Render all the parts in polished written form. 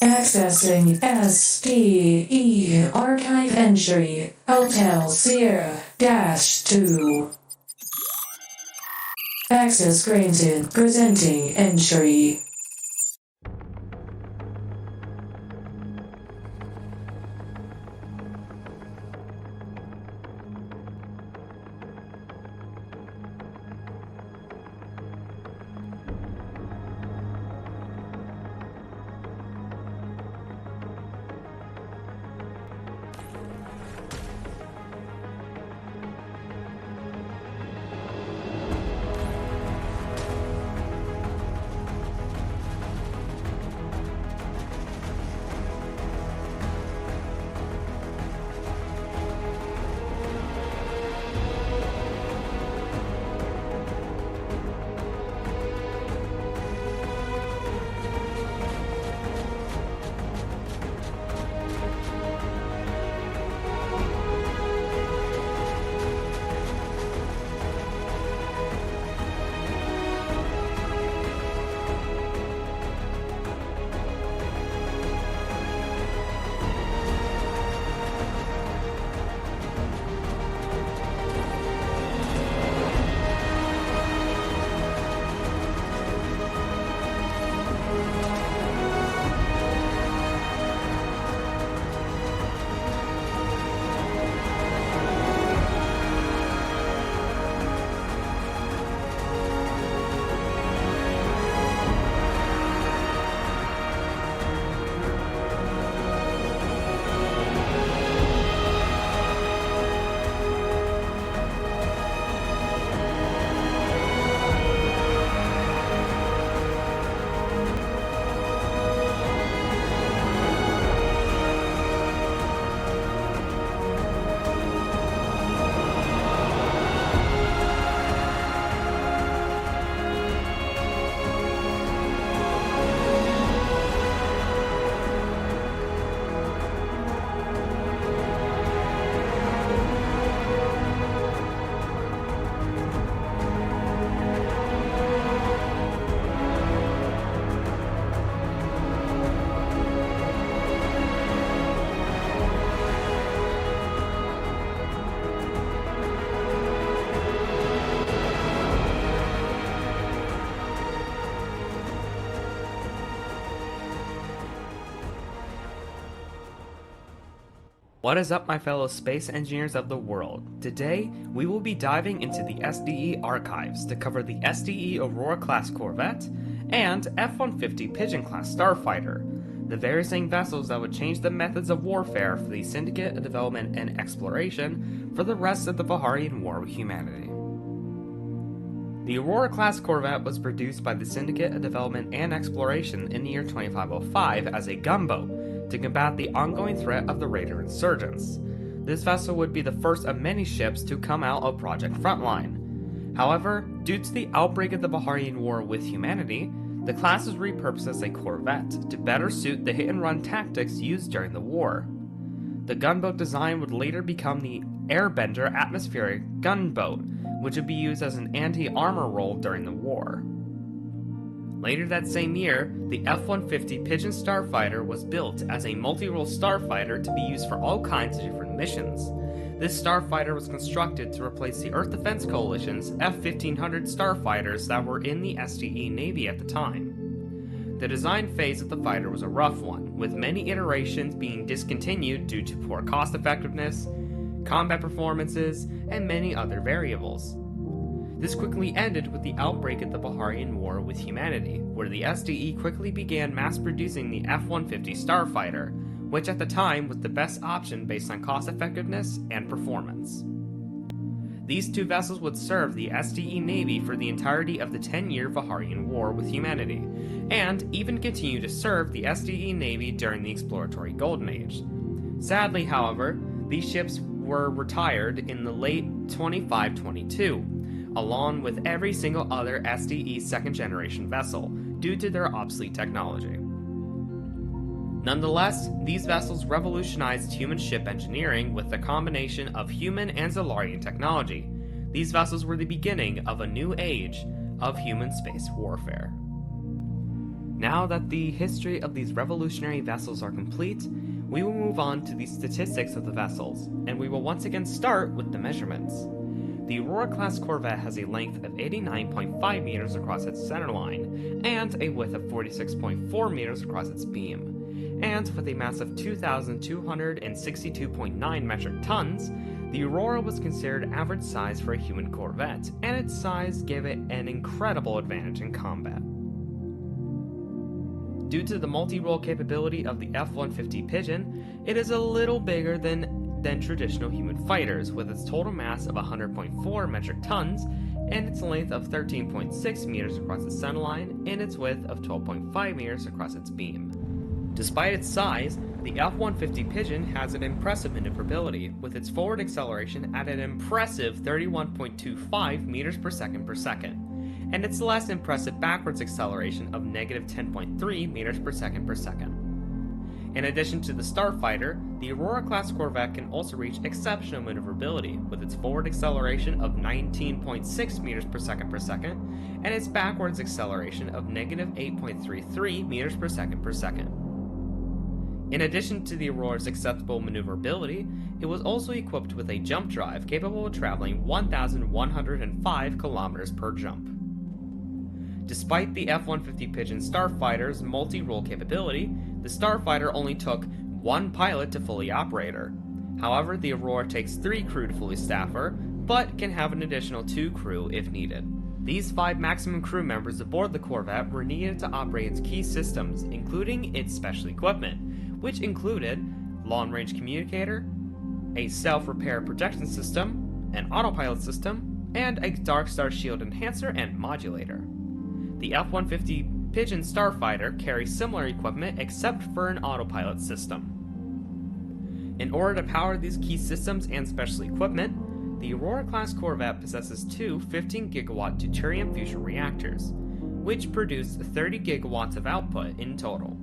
Accessing SDE Archive Entry, Hotel Sierra-2. Access granted, presenting entry. What is up, my fellow space engineers of the world? Today, we will be diving into the SDE archives to cover the SDE Aurora class Corvette and F-150 Pigeon class Starfighter, the very same vessels that would change the methods of warfare for the Syndicate of Development and Exploration for the rest of the Baharian War with humanity. The Aurora class Corvette was produced by the Syndicate of Development and Exploration in the year 2505 as a gunboat to combat the ongoing threat of the Raider insurgents. This vessel would be the first of many ships to come out of Project Frontline. However, due to the outbreak of the Baharian War with humanity, the class was repurposed as a corvette to better suit the hit-and-run tactics used during the war. The gunboat design would later become the Airbender atmospheric gunboat, which would be used as an anti-armor role during the war. Later that same year, the F-150 Pigeon Starfighter was built as a multi-role starfighter to be used for all kinds of different missions. This starfighter was constructed to replace the Earth Defense Coalition's F-1500 starfighters that were in the SDE Navy at the time. The design phase of the fighter was a rough one, with many iterations being discontinued due to poor cost effectiveness, combat performances, and many other variables. This quickly ended with the outbreak of the Baharian War with humanity, where the SDE quickly began mass-producing the F-150 Starfighter, which at the time was the best option based on cost effectiveness and performance. These two vessels would serve the SDE Navy for the entirety of the 10-year Baharian War with humanity, and even continue to serve the SDE Navy during the exploratory Golden Age. Sadly, however, these ships were retired in the late 2522, along with every single other SDE second-generation vessel, due to their obsolete technology. Nonetheless, these vessels revolutionized human ship engineering with the combination of human and Zolarian technology. These vessels were the beginning of a new age of human space warfare. Now that the history of these revolutionary vessels are complete, we will move on to the statistics of the vessels, and we will once again start with the measurements. The Aurora-class Corvette has a length of 89.5 meters across its centerline, and a width of 46.4 meters across its beam. And with a mass of 2,262.9 metric tons, the Aurora was considered average size for a human Corvette, and its size gave it an incredible advantage in combat. Due to the multi-role capability of the F-150 Pigeon, it is a little bigger than traditional human fighters, with its total mass of 100.4 metric tons, and its length of 13.6 meters across its centerline, and its width of 12.5 meters across its beam. Despite its size, the F-150 Pigeon has an impressive maneuverability, with its forward acceleration at an impressive 31.25 meters per second, and its less impressive backwards acceleration of negative 10.3 meters per second. In addition to the Starfighter, the Aurora-class Corvette can also reach exceptional maneuverability, with its forward acceleration of 19.6 meters per second, and its backwards acceleration of negative 8.33 meters per second. In addition to the Aurora's acceptable maneuverability, it was also equipped with a jump drive capable of traveling 1,105 kilometers per jump. Despite the F-150 Pigeon Starfighter's multi-role capability, the Starfighter only took one pilot to fully operate her. However, the Aurora takes 3 crew to fully staff her, but can have an additional 2 crew if needed. These 5 maximum crew members aboard the Corvette were needed to operate its key systems, including its special equipment, which included long-range communicator, a self-repair projection system, an autopilot system, and a Dark Star shield enhancer and modulator. The F-150 Pigeon Starfighter carries similar equipment except for an autopilot system. In order to power these key systems and special equipment, the Aurora-class Corvette possesses 2 15-gigawatt deuterium fusion reactors, which produce 30 gigawatts of output in total.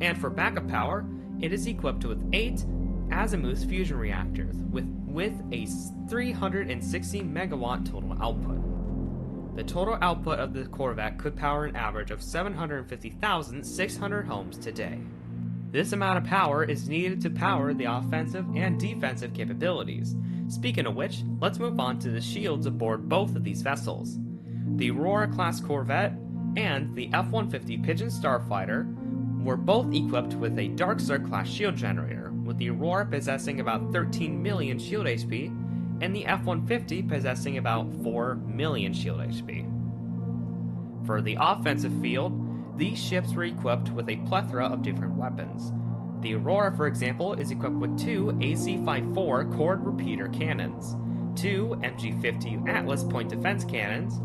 And for backup power, it is equipped with 8 azimuth fusion reactors with a 360 megawatt total output. The total output of the Corvette could power an average of 750,600 homes today. This amount of power is needed to power the offensive and defensive capabilities. Speaking of which, let's move on to the shields aboard both of these vessels. The Aurora-class Corvette and the F-150 Pigeon Starfighter were both equipped with a Darkstar-class shield generator, with the Aurora possessing about 13 million shield HP, and the F-150 possessing about 4 million shield HP. For the offensive field, these ships were equipped with a plethora of different weapons. The Aurora, for example, is equipped with 2 AC-54 cord repeater cannons, 2 MG-50 Atlas point defense cannons,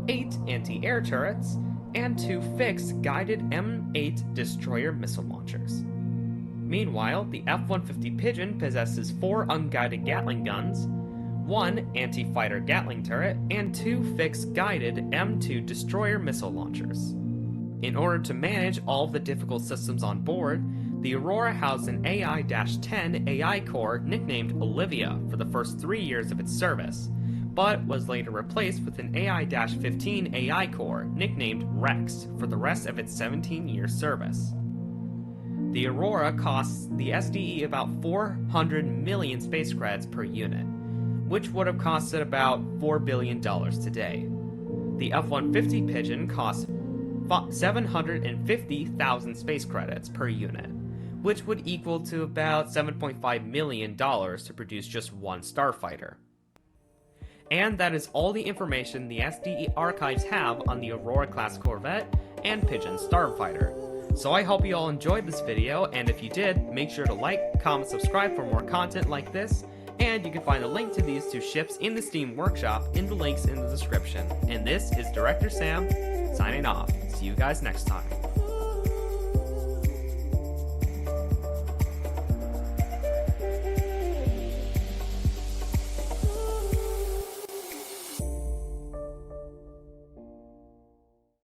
8 anti-air turrets, and 2 fixed guided M8 destroyer missile launchers. Meanwhile, the F-150 Pigeon possesses 4 unguided Gatling guns, 1 anti-fighter Gatling turret, and 2 fixed guided M2 destroyer missile launchers. In order to manage all of the difficult systems on board, the Aurora housed an AI-10 AI core nicknamed Olivia for the first 3 years of its service, but was later replaced with an AI-15 AI core nicknamed Rex for the rest of its 17-year service. The Aurora costs the SDE about 400 million space credits per unit, which would have costed about $4 billion today. The F-150 Pigeon costs 750,000 space credits per unit, which would equal to about $7.5 million to produce just one Starfighter. And that is all the information the SDE archives have on the Aurora-class Corvette and Pigeon Starfighter. So I hope you all enjoyed this video, and if you did, make sure to like, comment, subscribe for more content like this, and you can find a link to these 2 ships in the Steam Workshop in the links in the description. And this is Director Sam, signing off. See you guys next time.